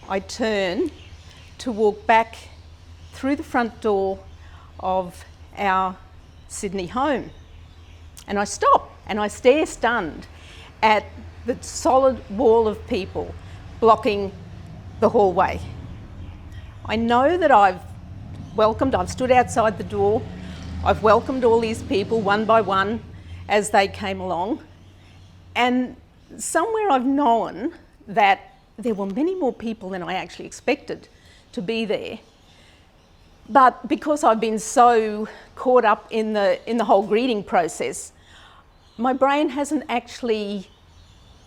I turn to walk back through the front door of our Sydney home. And I stop and I stare stunned at the solid wall of people blocking the hallway. I know that I've stood outside the door, I've welcomed all these people one by one as they came along, and somewhere I've known that there were many more people than I actually expected to be there. But because I've been so caught up in the whole greeting process, my brain hasn't actually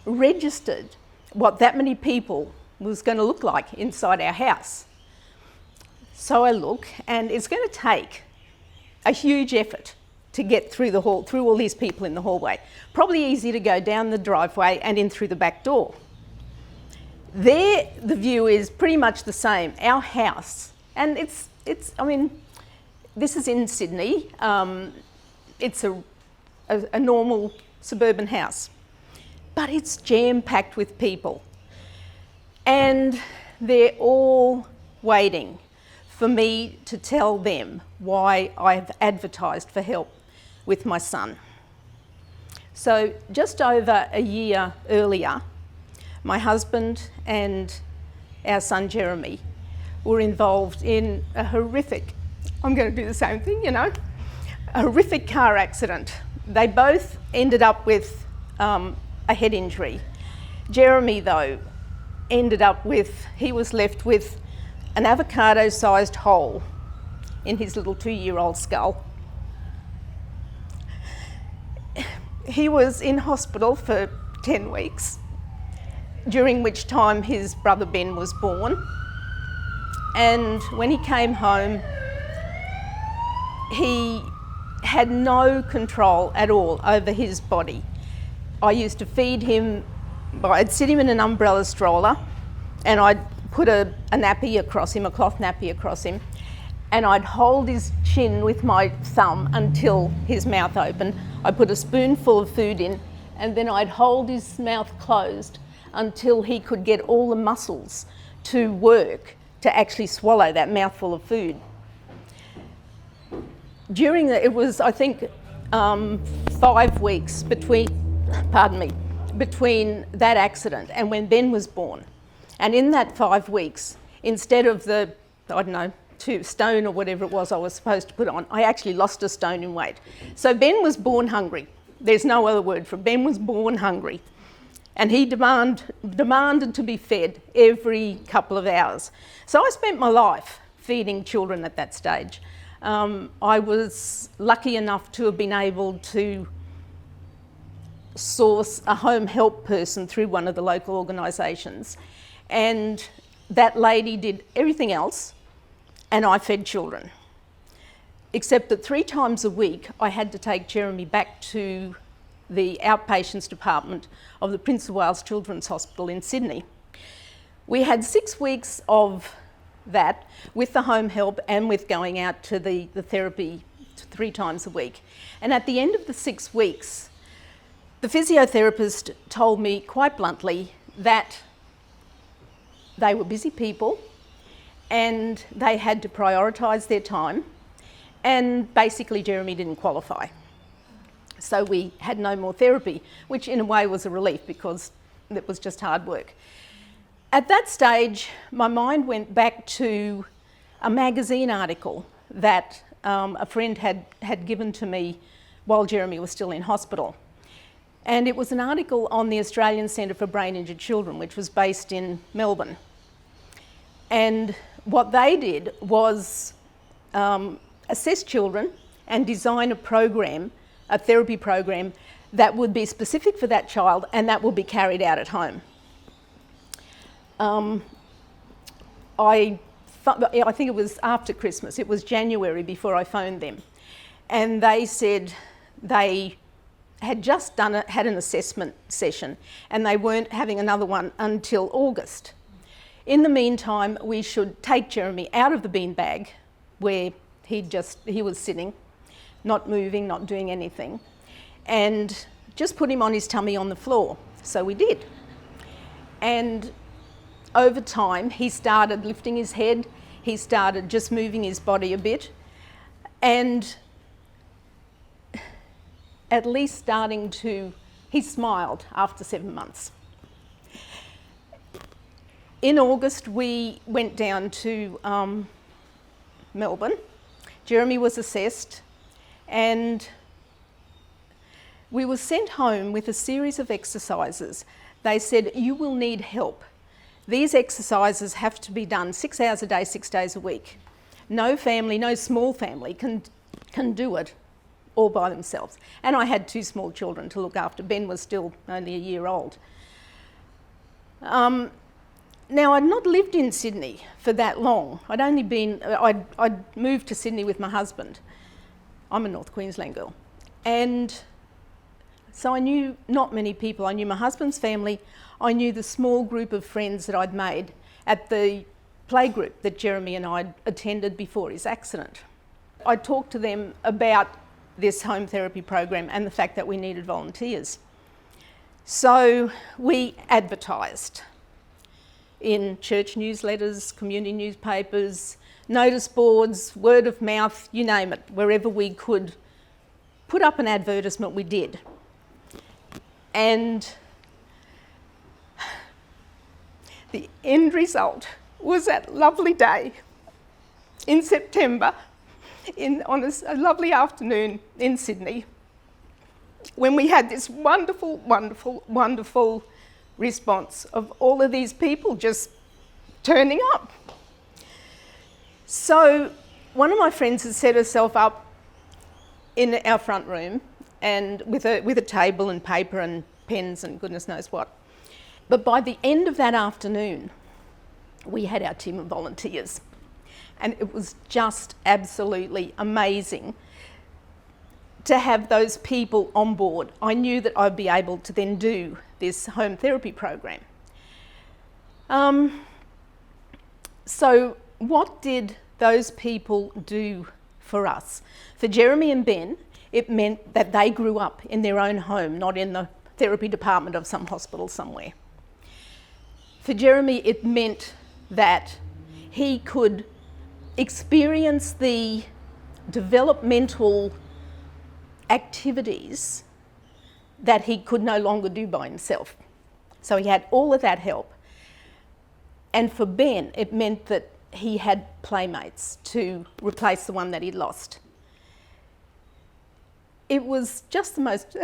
registered what that many people was going to look like inside our house. So I look, and it's going to take a huge effort to get through the hall, through all these people in the hallway. Probably easier to go down the driveway and in through the back door. There, the view is pretty much the same. Our house, and I mean, this is in Sydney. It's a normal suburban house, but it's jam-packed with people. And they're all waiting for me to tell them why I've advertised for help with my son. So just over a year earlier, my husband and our son Jeremy were involved in a horrific, I'm going to do the same thing, a horrific car accident. They both ended up with a head injury. Jeremy, though, he was left with an avocado-sized hole in his little 2-year-old skull. He was in hospital for 10 weeks, during which time his brother Ben was born. And when he came home, he had no control at all over his body. I used to feed him, I'd sit him in an umbrella stroller, and I'd put a nappy across him, a cloth nappy across him, and I'd hold his chin with my thumb until his mouth opened. I'd put a spoonful of food in, and then I'd hold his mouth closed until he could get all the muscles to work to actually swallow that mouthful of food. It was, I think, 5 weeks between that accident and when Ben was born. And in that 5 weeks, instead of the, 2 stone or whatever it was I was supposed to put on, I actually lost a stone in weight. So Ben was born hungry. There's no other word for it. Ben was born hungry. And he demanded to be fed every couple of hours. So I spent my life feeding children at that stage. I was lucky enough to have been able to source a home help person through one of the local organisations. And that lady did everything else, and I fed children. Except that 3 times a week, I had to take Jeremy back to the outpatients department of the Prince of Wales Children's Hospital in Sydney. We had 6 weeks of that with the home help and with going out to the therapy 3 times a week. And at the end of the 6 weeks, the physiotherapist told me quite bluntly that they were busy people and they had to prioritise their time, and basically Jeremy didn't qualify. So we had no more therapy, which in a way was a relief because it was just hard work. At that stage, my mind went back to a magazine article that a friend had given to me while Jeremy was still in hospital. And it was an article on the Australian Centre for Brain Injured Children, which was based in Melbourne. And what they did was assess children and design a therapy program that would be specific for that child and that would be carried out at home. I think it was after Christmas, it was January before I phoned them. And they said they had just had an assessment session and they weren't having another one until August. In the meantime, we should take Jeremy out of the beanbag where he was sitting, not moving, not doing anything, and just put him on his tummy on the floor. So we did. And over time, he started lifting his head, he started just moving his body a bit, and at least starting to, he smiled after 7 months. In August, we went down to Melbourne. Jeremy was assessed, and we were sent home with a series of exercises. They said, you will need help. These exercises have to be done 6 hours a day, 6 days a week. No family, no small family can do it all by themselves. And I had 2 small children to look after. Ben was still only a year old. Now, I'd not lived in Sydney for that long. I'd moved to Sydney with my husband. I'm a North Queensland girl. And so I knew not many people. I knew my husband's family. I knew the small group of friends that I'd made at the playgroup that Jeremy and I attended before his accident. I talked to them about this home therapy program and the fact that we needed volunteers. So we advertised in church newsletters, community newspapers, notice boards, word of mouth, you name it. Wherever we could put up an advertisement, we did. And the end result was that lovely day in September, on a lovely afternoon in Sydney, when we had this wonderful, wonderful, wonderful response of all of these people just turning up. So one of my friends had set herself up in our front room and with a table and paper and pens and goodness knows what. But by the end of that afternoon, we had our team of volunteers. And it was just absolutely amazing to have those people on board. I knew that I'd be able to then do this home therapy program. So what did those people do for us? For Jeremy and Ben, it meant that they grew up in their own home, not in the therapy department of some hospital somewhere. For Jeremy, it meant that he could experience the developmental activities that he could no longer do by himself. So he had all of that help. And for Ben, it meant that he had playmates to replace the one that he'd lost. It was just the most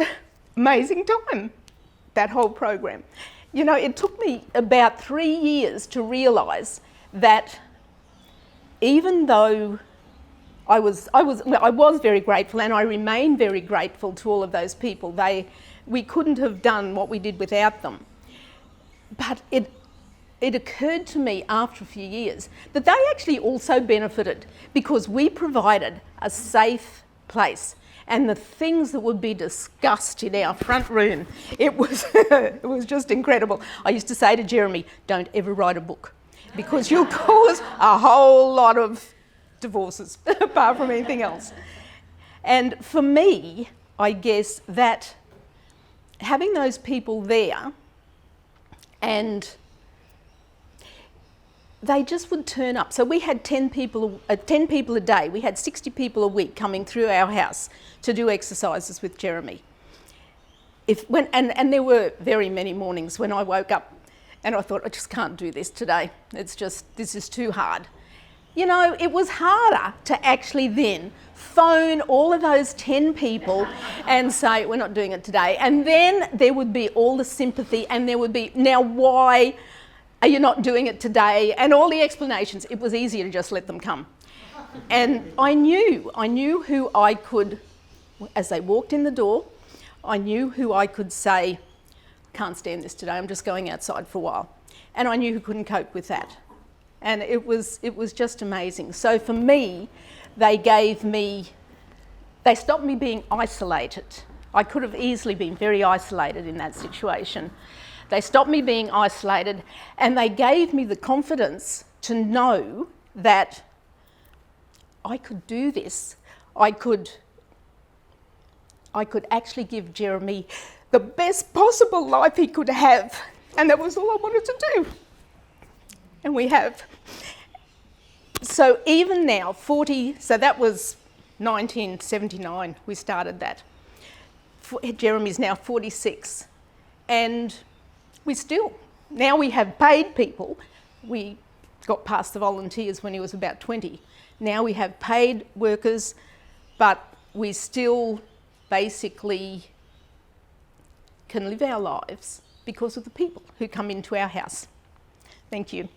amazing time, that whole program. You know, it took me about 3 years to realise that even though I was very grateful, and I remain very grateful to all of those people. We couldn't have done what we did without them. But it occurred to me after a few years that they actually also benefited because we provided a safe place. And the things that would be discussed in our front room, it was just incredible. I used to say to Jeremy, don't ever write a book because you'll cause a whole lot of divorces apart from anything else. And for me, I guess that having those people there, and they just would turn up. So we had 10 people a day. We had 60 people a week coming through our house to do exercises with Jeremy. And there were very many mornings when I woke up and I thought, I just can't do this today. This is too hard. You know, it was harder to actually then phone all of those 10 people and say, we're not doing it today. And then there would be all the sympathy, and there would be, now why are you not doing it today? And all the explanations. It was easier to just let them come. And I knew who I could, as they walked in the door, I knew who I could say, can't stand this today, I'm just going outside for a while. And I knew who couldn't cope with that. And it was just amazing. So for me, they stopped me being isolated. I could have easily been very isolated in that situation. They stopped me being isolated, and they gave me the confidence to know that I could do this. I could actually give Jeremy the best possible life he could have. And that was all I wanted to do. And we have. So even now, so that was 1979, we started that. Jeremy's now 46. And now we have paid people. We got past the volunteers when he was about 20. Now we have paid workers, but we still basically can live our lives because of the people who come into our house. Thank you.